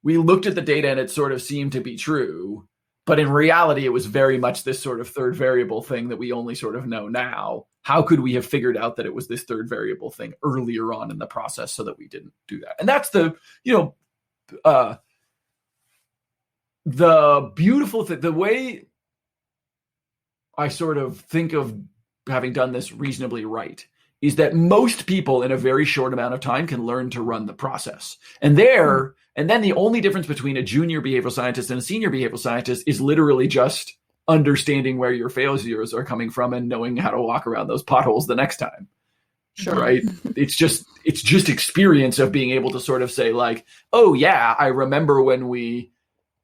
we looked at the data and it sort of seemed to be true. But in reality, it was very much this sort of third variable thing that we only sort of know now. How could we have figured out that it was this third variable thing earlier on in the process so that we didn't do that? And that's the beautiful thing. The way I sort of think of having done this reasonably right is that most people in a very short amount of time can learn to run the process. And then the only difference between a junior behavioral scientist and a senior behavioral scientist is literally just understanding where your failures are coming from and knowing how to walk around those potholes the next time. Sure. Right. It's just experience of being able to sort of say like, oh yeah, I remember when we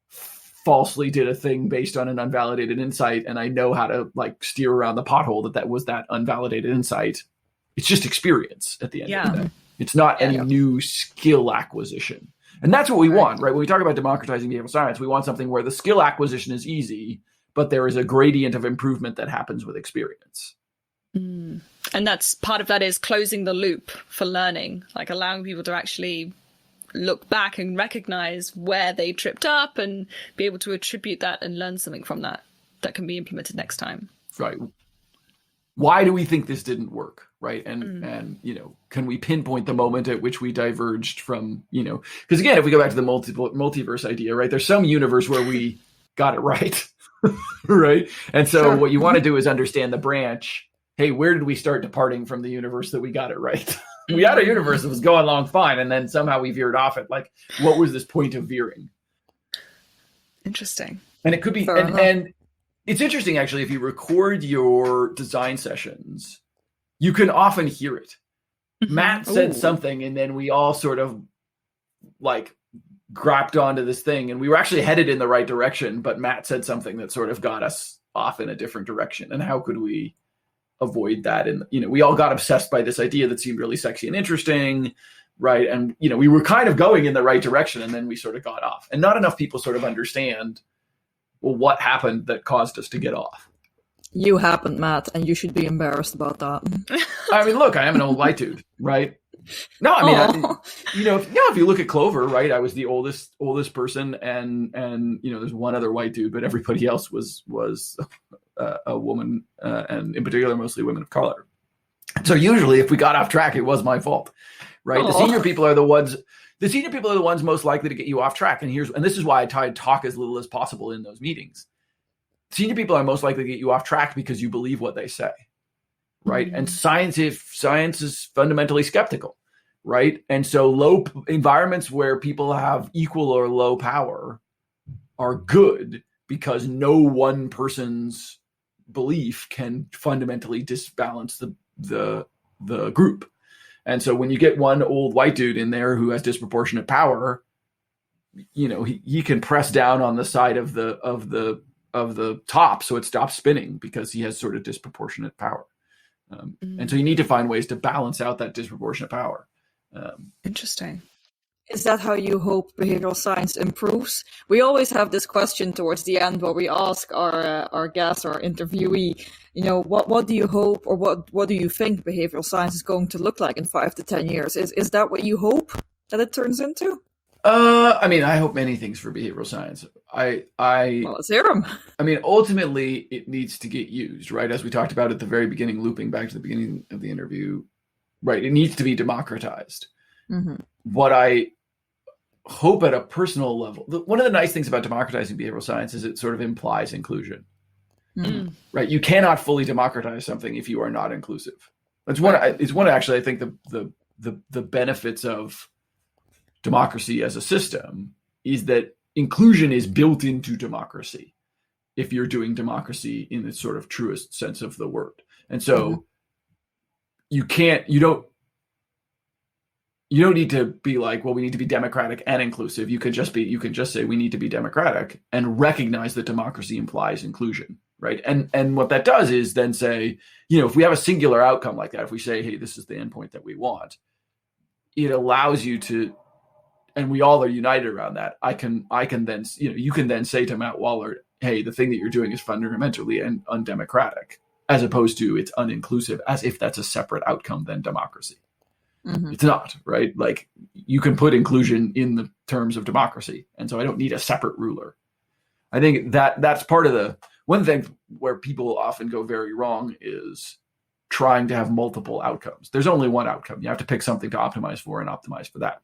falsely did a thing based on an unvalidated insight, and I know how to like steer around the pothole that was that unvalidated insight. It's just experience at the end of the day. It's not any new skill acquisition. And that's what we want, right? When we talk about democratizing behavioral science, we want something where the skill acquisition is easy, but there is a gradient of improvement that happens with experience. And that's part of that is closing the loop for learning, like allowing people to actually look back and recognize where they tripped up and be able to attribute that and learn something from that can be implemented next time. Right. Why do we think this didn't work? Right. And, can we pinpoint the moment at which we diverged from, because again, if we go back to the multiverse idea, right, there's some universe where we got it right. Right. And so what you want to do is understand the branch. Hey, where did we start departing from the universe that we got it right? We had a universe that was going along fine, and then somehow we veered off it. Like, what was this point of veering? Interesting. And it could be, and it's interesting, actually, if you record your design sessions, you can often hear it. Matt said something, and then we all sort of like grabbed onto this thing, and we were actually headed in the right direction, but Matt said something that sort of got us off in a different direction. And how could we avoid that? And we all got obsessed by this idea that seemed really sexy and interesting, right? And we were kind of going in the right direction, and then we sort of got off, and not enough people sort of understand, well, what happened that caused us to get off. You happened, Matt, and you should be embarrassed about that. I mean, look, I am an old white dude, right? No, I mean, if you look at Clover, right, I was the oldest person, and there's one other white dude, but everybody else was a woman, and in particular, mostly women of color. So usually, if we got off track, it was my fault, right? The senior people are the ones most likely to get you off track, and this is why I try to talk as little as possible in those meetings. Senior people are most likely to get you off track because you believe what they say, right? And science is fundamentally skeptical, right? And so low environments where people have equal or low power are good because no one person's belief can fundamentally disbalance the group. And so when you get one old white dude in there who has disproportionate power, he can press down on the side of the top so it stops spinning because he has sort of disproportionate power. And so you need to find ways to balance out that disproportionate power. Interesting. Is that how you hope behavioral science improves? We always have this question towards the end where we ask our guest or interviewee, what do you hope, or what do you think behavioral science is going to look like in 5 to 10 years? Is that what you hope that it turns into? I mean, I hope many things for behavioral science. Well, let's hear them. I mean, ultimately, it needs to get used, right? As we talked about at the very beginning, looping back to the beginning of the interview, right? It needs to be democratized. Mm-hmm. What I hope at a personal level, one of the nice things about democratizing behavioral science is it sort of implies inclusion, right? You cannot fully democratize something if you are not inclusive. It's one actually, I think the benefits of democracy as a system is that inclusion is built into democracy if you're doing democracy in the sort of truest sense of the word. And so you don't need to be like, well, we need to be democratic and inclusive. You can just say we need to be democratic and recognize that democracy implies inclusion, right? And what that does is then say, if we have a singular outcome like that, if we say, hey, this is the endpoint that we want, it allows you to, and we all are united around that. I can then, you can then say to Matt Wallaert, hey, the thing that you're doing is fundamentally and undemocratic, as opposed to it's uninclusive, as if that's a separate outcome than democracy. Mm-hmm. It's not, right? Like, you can put inclusion in the terms of democracy. And so I don't need a separate ruler. I think that's part of the one thing where people often go very wrong is trying to have multiple outcomes. There's only one outcome. You have to pick something to optimize for and optimize for that.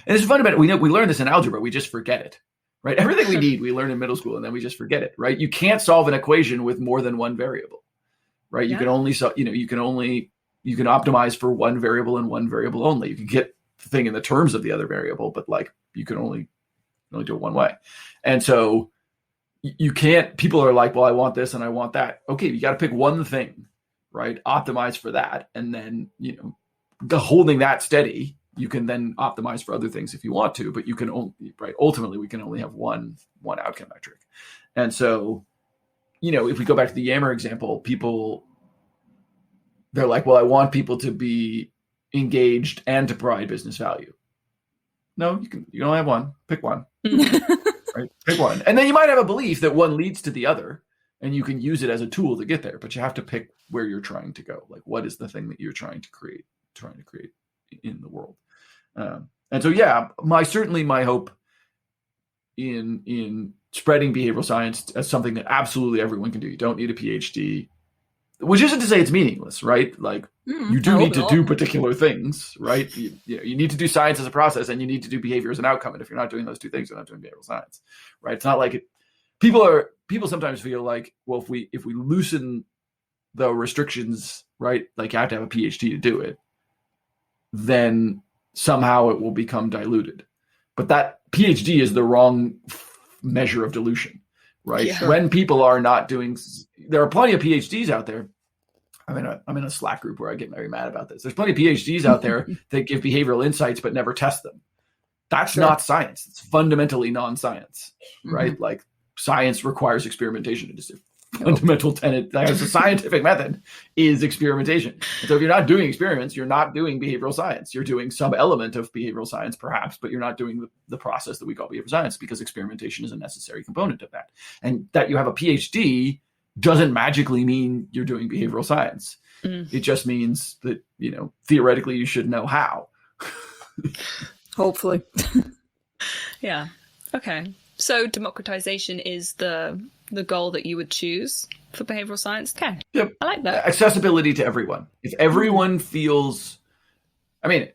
And it's fundamental. We learn this in algebra. We just forget it, right? Everything we need, we learn in middle school, and then we just forget it, right? You can't solve an equation with more than one variable, right? You can only you can optimize for one variable and one variable only. You can get the thing in the terms of the other variable, but like you can only do it one way. And so you can't, people are like, well, I want this and I want that. Okay, you got to pick one thing, right? Optimize for that. And then, holding that steady, you can then optimize for other things if you want to, but you can only, right? Ultimately, we can only have one outcome metric. And so, if we go back to the Yammer example, they're like, well, I want people to be engaged and to provide business value. No, you can only have one. Pick one. Right? Pick one. And then you might have a belief that one leads to the other, and you can use it as a tool to get there, but you have to pick where you're trying to go. Like, what is the thing that you're trying to create in the world? And so, yeah, my hope in spreading behavioral science as something that absolutely everyone can do. You don't need a PhD, which isn't to say it's meaningless, right? Like you do need to do particular things, right? You need to do science as a process, and you need to do behavior as an outcome. And if you're not doing those two things, you're not doing behavioral science, right? It's not like people sometimes feel like, well, if we loosen the restrictions, right? Like you have to have a PhD to do it, then somehow it will become diluted. But that PhD is the wrong measure of dilution, right? Yeah. When people are not doing, there are plenty of PhDs out there. I'm in a Slack group where I get very mad about this. There's plenty of PhDs out there that give behavioral insights but never test them. That's not science. It's fundamentally non-science, right? Mm-hmm. Like science requires experimentation. It is a fundamental tenet. As a scientific method is experimentation. And so if you're not doing experiments, you're not doing behavioral science. You're doing some element of behavioral science perhaps, but you're not doing the process that we call behavioral science, because experimentation is a necessary component of that. And that you have a PhD doesn't magically mean you're doing behavioral science. It just means that, theoretically you should know how. Hopefully. Yeah. Okay. So democratization is the goal that you would choose for behavioral science? Okay. Yep. I like that. Accessibility to everyone. If everyone feels, in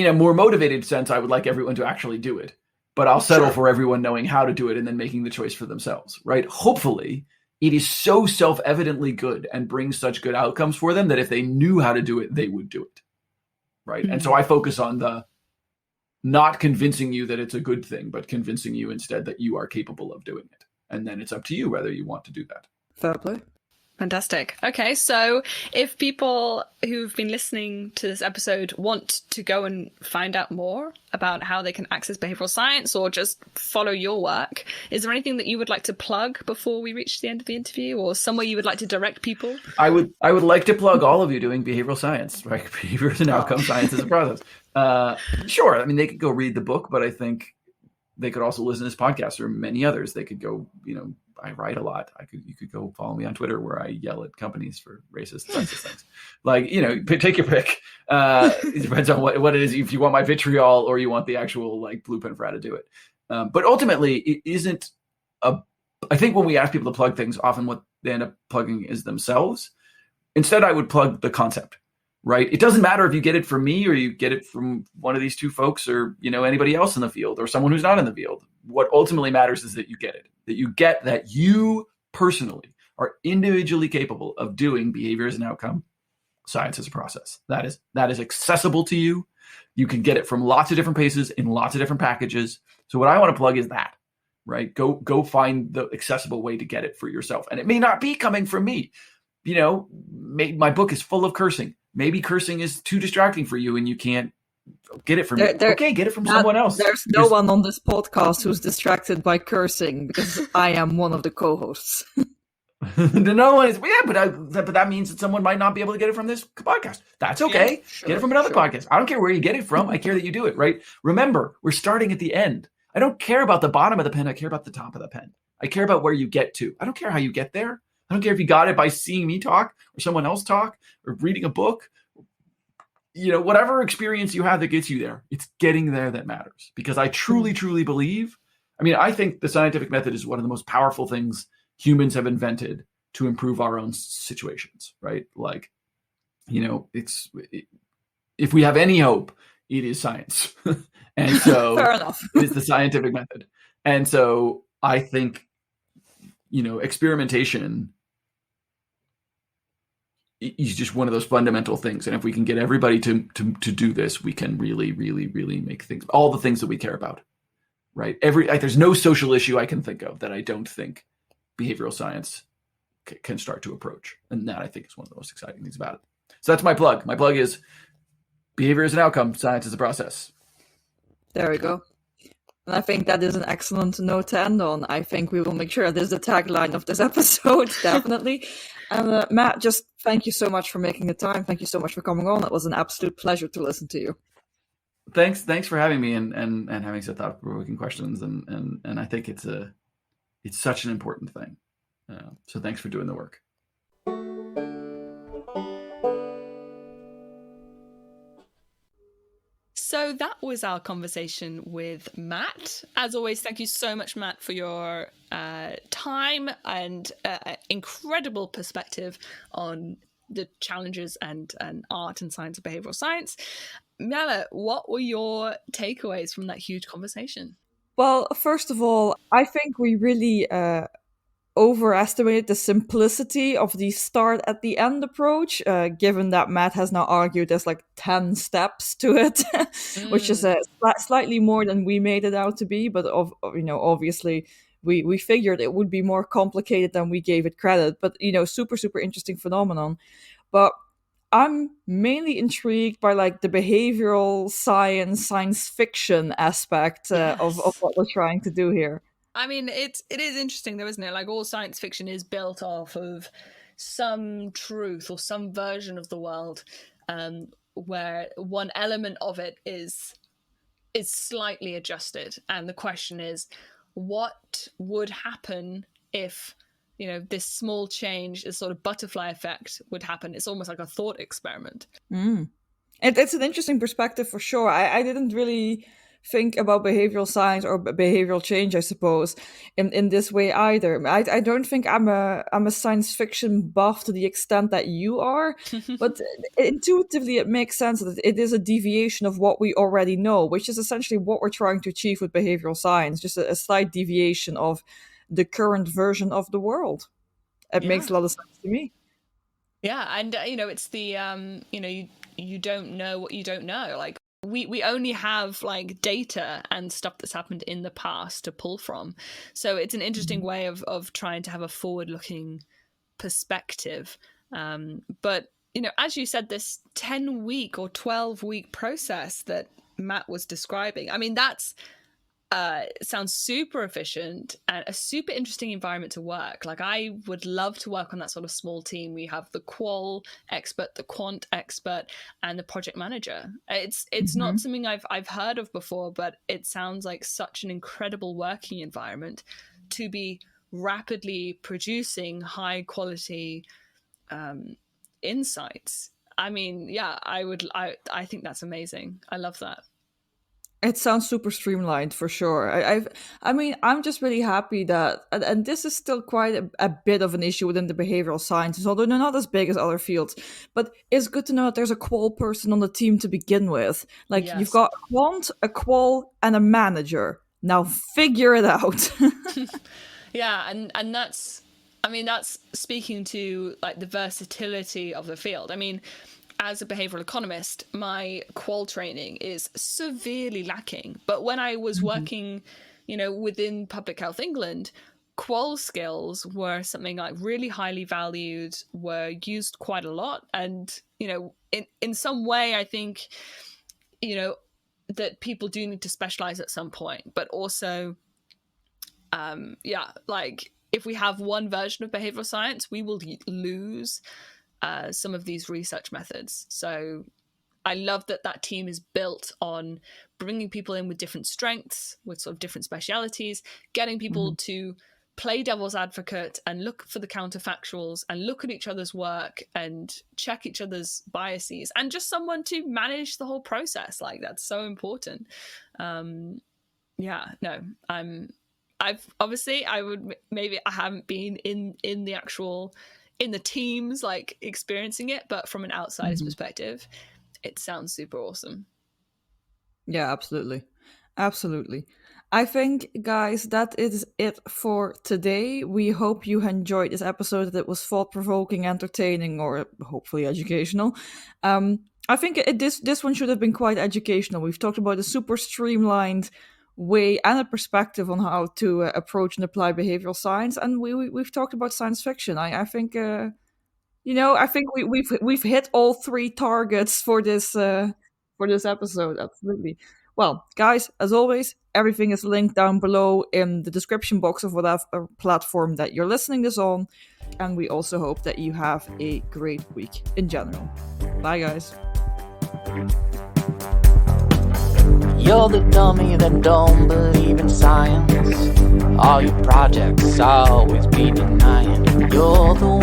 a more motivated sense, I would like everyone to actually do it, but I'll settle for everyone knowing how to do it and then making the choice for themselves, right? Hopefully it is so self-evidently good and brings such good outcomes for them that if they knew how to do it, they would do it, right? Mm-hmm. And so I focus on the not convincing you that it's a good thing, but convincing you instead that you are capable of doing it. And then it's up to you whether you want to do that. Fair play. Fantastic. Okay, so if people who've been listening to this episode want to go and find out more about how they can access behavioral science or just follow your work, is there anything that you would like to plug before we reach the end of the interview, or somewhere you would like to direct people? I would like to plug all of you doing behavioral science, right? Behavior is an outcome, science is a process. Sure. They could go read the book, but I think they could also listen to this podcast or many others. They could go, I write a lot. You could go follow me on Twitter where I yell at companies for racist, sexist things. Like, take your pick. It depends on what it is. If you want my vitriol or you want the actual blueprint for how to do it. But ultimately, it isn't I think when we ask people to plug things, often what they end up plugging is themselves. Instead, I would plug the concept, right? It doesn't matter if you get it from me or you get it from one of these two folks or, anybody else in the field or someone who's not in the field. What ultimately matters is that you get it, that you get that you personally are individually capable of doing behavior as an outcome, science as a process. That is accessible to you. You can get it from lots of different places in lots of different packages. So what I want to plug is that, right? Go find the accessible way to get it for yourself. And it may not be coming from me. My book is full of cursing. Maybe cursing is too distracting for you and you can't get it from me. Okay, get it from someone else. There's no one on this podcast who's distracted by cursing because I am one of the co-hosts. No one is. Yeah, but that means that someone might not be able to get it from this podcast. That's okay. Yeah, sure, get it from another podcast. I don't care where you get it from. I care that you do it, right? Remember, we're starting at the end. I don't care about the bottom of the pen. I care about the top of the pen. I care about where you get to. I don't care how you get there. I don't care if you got it by seeing me talk or someone else talk or reading a book. Whatever experience you have that gets you there, it's getting there that matters. Because I truly, truly believe, I think the scientific method is one of the most powerful things humans have invented to improve our own situations, right? If we have any hope, it is science. And so fair enough. It is the scientific method. And so I think, experimentation is just one of those fundamental things. And if we can get everybody to do this, we can really, really, really make things, all the things that we care about, right? There's no social issue I can think of that I don't think behavioral science can start to approach. And that, I think, is one of the most exciting things about it. So that's my plug. My plug is behavior is an outcome, science is a process. There we go. And I think that is an excellent note to end on. I think we will make sure that is the tagline of this episode, definitely. And Matt, just thank you so much for making the time. Thank you so much for coming on. It was an absolute pleasure to listen to you. Thanks for having me and having such thought-provoking questions. And I think it's such an important thing. So thanks for doing the work. So that was our conversation with Matt. As always, thank you so much, Matt, for your time and incredible perspective on the challenges and art and science of behavioral science. Mela, what were your takeaways from that huge conversation? Well, first of all, I think we really overestimated the simplicity of the start at the end approach, given that Matt has now argued there's like 10 steps to it, which is slightly more than we made it out to be. But obviously we figured it would be more complicated than we gave it credit. But super, super interesting phenomenon. But I'm mainly intrigued by like the behavioral science fiction aspect of what we're trying to do here. I mean, it is interesting though, isn't it? Like all science fiction is built off of some truth or some version of the world, where one element of it is slightly adjusted. And the question is, what would happen if, this small change, this sort of butterfly effect would happen? It's almost like a thought experiment. It's an interesting perspective for sure. I didn't really think about behavioral science or behavioral change, I suppose, in this way either. I don't think I'm a science fiction buff to the extent that you are, but intuitively it makes sense that it is a deviation of what we already know, which is essentially what we're trying to achieve with behavioral science, just a slight deviation of the current version of the world. It makes a lot of sense to me. Yeah, and it's the you don't know what you don't know. Like we only have like data and stuff that's happened in the past to pull from. So it's an interesting way of trying to have a forward-looking perspective. But as you said, this 10-week or 12-week process that Matt was describing, I mean, that's sounds super efficient and a super interesting environment to work. Like I would love to work on that sort of small team. We have the qual expert, the quant expert, and the project manager. It's not something I've heard of before, but it sounds like such an incredible working environment to be rapidly producing high quality insights. I mean, yeah, I think that's amazing. I love that. It sounds super streamlined for sure. I mean, I'm just really happy that, and this is still quite a bit of an issue within the behavioral sciences, although they're not as big as other fields. But it's good to know that there's a qual person on the team to begin with. Like you've got a quant, a qual, and a manager. Now figure it out. Yeah, and that's speaking to like the versatility of the field. I mean, as a behavioral economist, my qual training is severely lacking. But when I was working, within Public Health England, qual skills were something like really highly valued, were used quite a lot. And, in some way, I think, that people do need to specialize at some point. But also, like if we have one version of behavioral science, we will lose some of these research methods. So I love that team is built on bringing people in with different strengths, with sort of different specialities, getting people to play devil's advocate and look for the counterfactuals and look at each other's work and check each other's biases, and just someone to manage the whole process. Like that's so important. I haven't been in the actual in the teams like experiencing it, but from an outsider's perspective, it sounds super awesome. Yeah, absolutely. I think, guys, that is it for today. We hope you enjoyed this episode, that it was thought provoking, entertaining, or hopefully educational. I think this one should have been quite educational. We've talked about a super streamlined way and a perspective on how to approach and apply behavioral science, and we've talked about science fiction. I think I think we've hit all three targets for this episode. Absolutely. Well, guys, as always, everything is linked down below in the description box of whatever platform that you're listening this on, and we also hope that you have a great week in general. Bye, guys. You're the dummy that don't believe in science. All your projects always be denying. You're the